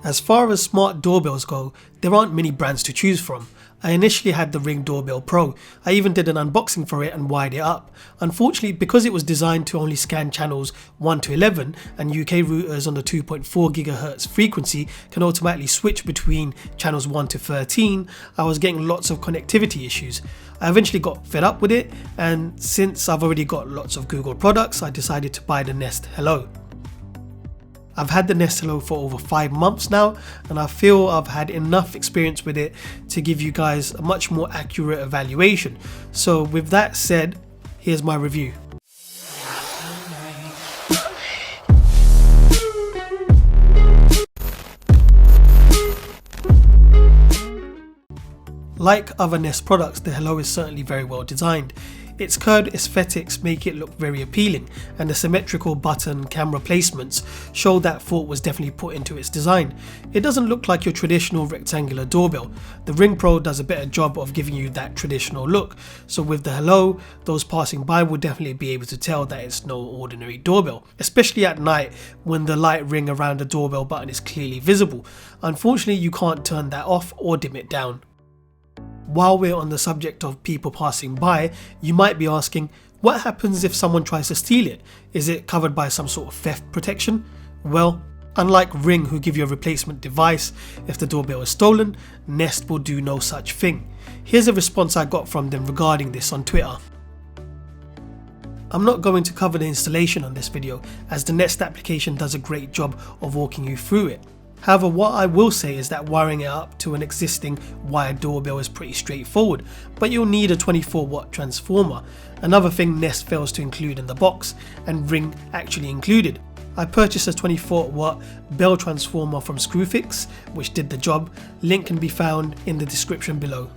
As far as smart doorbells go, there aren't many brands to choose from. I initially had the Ring Doorbell Pro. I even did an unboxing for it and wired it up. Unfortunately, because it was designed to only scan channels 1 to 11 and UK routers on the 2.4 GHz frequency can automatically switch between channels 1 to 13, I was getting lots of connectivity issues. I eventually got fed up with it, and since I've already got lots of Google products, I decided to buy the Nest Hello. I've had the Nest Hello for over 5 months now, and I feel I've had enough experience with it to give you guys a much more accurate evaluation. So with that said, here's my review. Like other Nest products, the Hello is certainly very well designed. Its curved aesthetics make it look very appealing, and the symmetrical button camera placements show that thought was definitely put into its design. It doesn't look like your traditional rectangular doorbell. The Ring Pro does a better job of giving you that traditional look, so with the Hello, those passing by will definitely be able to tell that it's no ordinary doorbell, especially at night when the light ring around the doorbell button is clearly visible. Unfortunately, you can't turn that off or dim it down. While we're on the subject of people passing by, you might be asking, what happens if someone tries to steal it? Is it covered by some sort of theft protection? Well, unlike Ring, who give you a replacement device if the doorbell is stolen, Nest will do no such thing. Here's a response I got from them regarding this on Twitter. I'm not going to cover the installation on this video, as the Nest application does a great job of walking you through it. However, what I will say is that wiring it up to an existing wired doorbell is pretty straightforward, but you'll need a 24-watt transformer, another thing Nest fails to include in the box, and Ring actually included. I purchased a 24-watt bell transformer from ScrewFix, which did the job. Link can be found in the description below.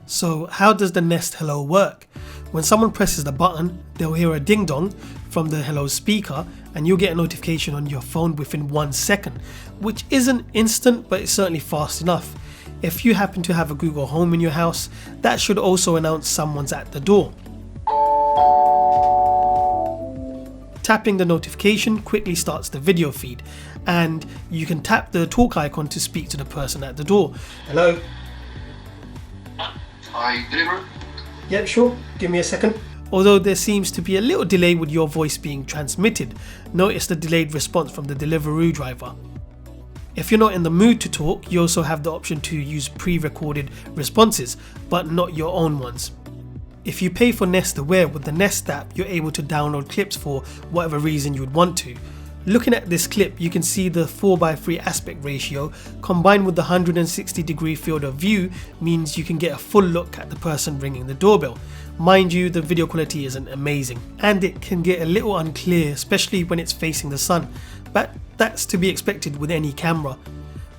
So how does the Nest Hello work? When someone presses the button, they'll hear a ding dong from the Hello speaker, and you'll get a notification on your phone within 1 second, which isn't instant, but it's certainly fast enough. If you happen to have a Google Home in your house, that should also announce someone's at the door. Tapping the notification quickly starts the video feed, and you can tap the talk icon to speak to the person at the door. Hello? I deliver? Yep, sure. Give me a second. Although there seems to be a little delay with your voice being transmitted, notice the delayed response from the Deliveroo driver. If you're not in the mood to talk, you also have the option to use pre-recorded responses, but not your own ones. If you pay for Nest Aware with the Nest app, you're able to download clips for whatever reason you would want to. Looking at this clip, you can see the 4:3 aspect ratio combined with the 160-degree field of view means you can get a full look at the person ringing the doorbell. Mind you, the video quality isn't amazing, and it can get a little unclear, especially when it's facing the sun, but that's to be expected with any camera.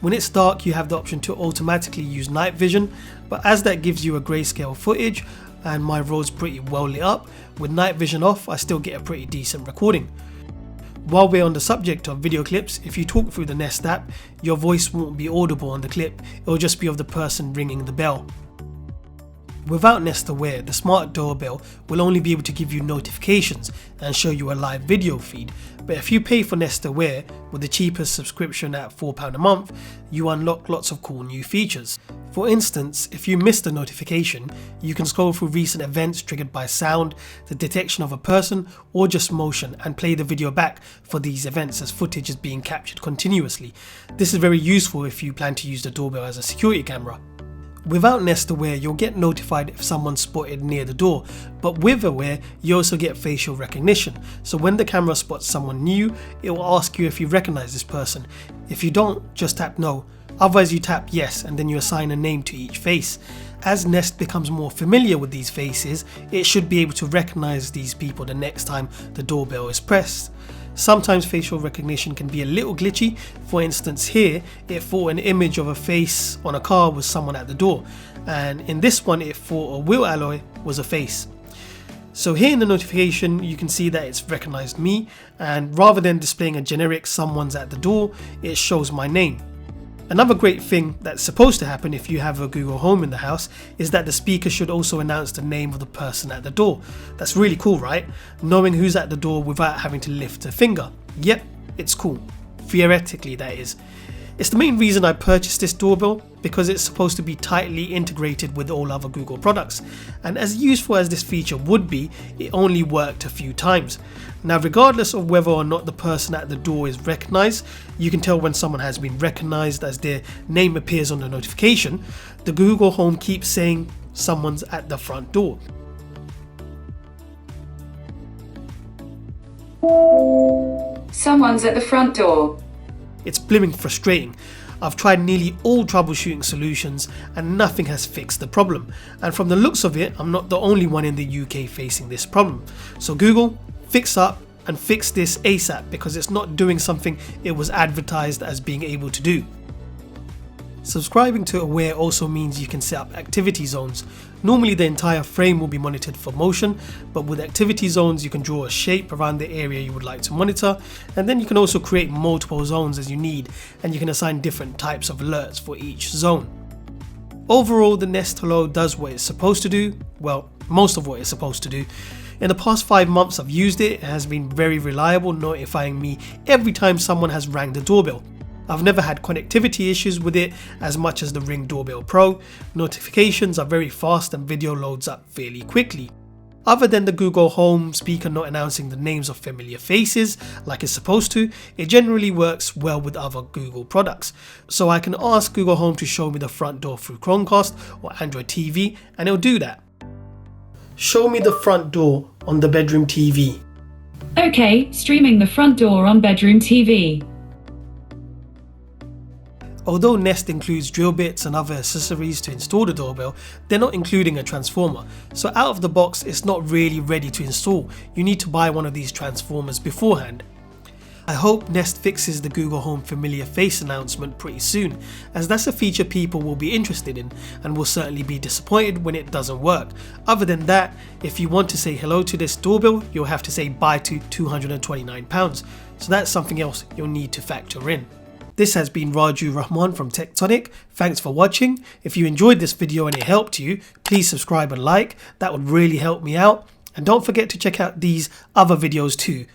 When it's dark, you have the option to automatically use night vision, but as that gives you a grayscale footage, and my road's pretty well lit up, with night vision off, I still get a pretty decent recording. While we're on the subject of video clips, if you talk through the Nest app, your voice won't be audible on the clip, it'll just be of the person ringing the bell. Without Nest Aware, the smart doorbell will only be able to give you notifications and show you a live video feed, but if you pay for Nest Aware with the cheapest subscription at £4 a month, you unlock lots of cool new features. For instance, if you missed a notification, you can scroll through recent events triggered by sound, the detection of a person, or just motion, and play the video back for these events as footage is being captured continuously. This is very useful if you plan to use the doorbell as a security camera. Without Nest Aware, you'll get notified if someone's spotted near the door, but with Aware, you also get facial recognition. So when the camera spots someone new, it will ask you if you recognize this person. If you don't, just tap no. Otherwise you tap yes, and then you assign a name to each face. As Nest becomes more familiar with these faces, it should be able to recognize these people the next time the doorbell is pressed. Sometimes facial recognition can be a little glitchy. For instance, here it thought an image of a face on a car was someone at the door, and in this one it thought a wheel alloy was a face. So here in the notification you can see that it's recognized me, and rather than displaying a generic someone's at the door, it shows my name. Another great thing that's supposed to happen if you have a Google Home in the house is that the speaker should also announce the name of the person at the door. That's really cool, right? Knowing who's at the door without having to lift a finger. Yep, it's cool. Theoretically, that is. It's the main reason I purchased this doorbell, because it's supposed to be tightly integrated with all other Google products, and as useful as this feature would be, it only worked a few times. Now, regardless of whether or not the person at the door is recognized, you can tell when someone has been recognized as their name appears on the notification. The Google Home keeps saying someone's at the front door. Someone's at the front door. It's blimmin' frustrating. I've tried nearly all troubleshooting solutions and nothing has fixed the problem. And from the looks of it, I'm not the only one in the UK facing this problem. So Google, fix up and fix this ASAP, because it's not doing something it was advertised as being able to do. Subscribing to Aware also means you can set up activity zones. Normally the entire frame will be monitored for motion, but with activity zones you can draw a shape around the area you would like to monitor, and then you can also create multiple zones as you need, and you can assign different types of alerts for each zone. Overall, the Nest Hello does what it's supposed to do, well, most of what it's supposed to do. In the past 5 months I've used it, it has been very reliable, notifying me every time someone has rang the doorbell. I've never had connectivity issues with it as much as the Ring Doorbell Pro. Notifications are very fast and video loads up fairly quickly. Other than the Google Home speaker not announcing the names of familiar faces like it's supposed to, it generally works well with other Google products. So I can ask Google Home to show me the front door through Chromecast or Android TV, and it'll do that. Show me the front door on the bedroom TV. Okay, streaming the front door on bedroom TV. Although Nest includes drill bits and other accessories to install the doorbell, they're not including a transformer, so out of the box it's not really ready to install. You need to buy one of these transformers beforehand. I hope Nest fixes the Google Home familiar face announcement pretty soon, as that's a feature people will be interested in and will certainly be disappointed when it doesn't work. Other than that, if you want to say hello to this doorbell, you'll have to say bye to £229, so that's something else you'll need to factor in. This has been Raju Rahman from Techtonic. Thanks for watching. If you enjoyed this video and it helped you, please subscribe and like. That would really help me out. And don't forget to check out these other videos too.